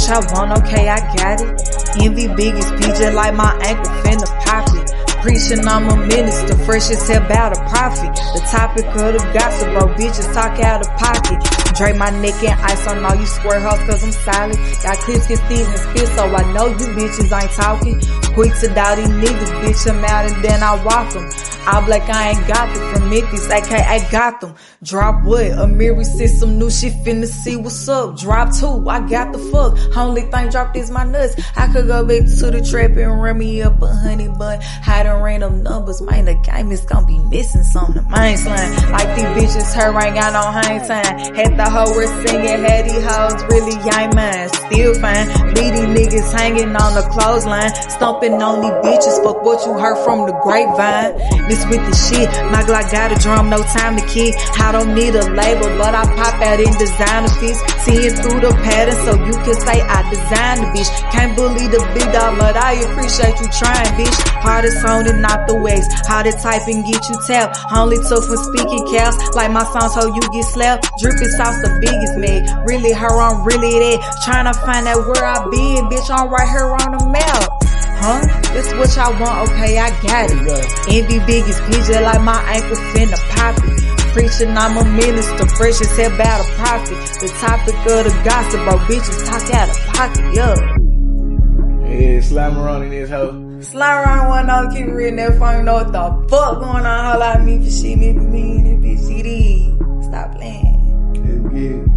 what y'all want, okay, I got it. Envy biggest PJ like my ankle finna pop it. Preaching, I'm a minister, fresh as hell about a profit. The topic of the gossip, bro, bitches talk out of pocket. Drape my neck in ice on all you square hoes cause I'm solid. Got clips get thieves and spit, so I know you bitches ain't talking. Quick to doubt these niggas, bitch, I'm out and then I walk them. All black, I ain't got them from Memphis, aka Gotham. Drop what? Amiri said some new shit, finna see what's up. Drop 2, I got the fuck. Only thing dropped is my nuts. I could go back to the trap and run me up a honey bun. Hiding random numbers, man, the game is gonna be missing some. The main slang, like these bitches, her ain't got no hang time. Had the whole world singing, had these hoes really ain't mine. Still fine, leave these niggas hanging on the clothesline. Stomping on these bitches, fuck what you heard from the grapevine. This with the shit, my Glock got a drum, no time to kid. I don't need a label, but I pop out in designer fits. Seeing through the pattern, so you can say I designed the bitch. Can't bully the big dog, but I appreciate you trying, bitch. Hardest on and not the wax, how to type and get you tapped. Only tough when speaking cows, like my song so you get slapped. Dripping sauce the biggest mag, really her, I'm really that. Trying to find out where I been, bitch, I'm right here on the map. Huh? This what y'all want, okay, I got it. Envy biggest PJ like my ankle finna pop it. Preaching, I'm a minister, fresh as hell about a profit. The topic of the gossip, bro, bitches talk out of pocket, yo. Yeah, slime around in this hoe. Slime around one on, keep reading that phone, you know what the fuck going on, all I mean for shit, me, and that bitch, it is. Stop playing. Yeah.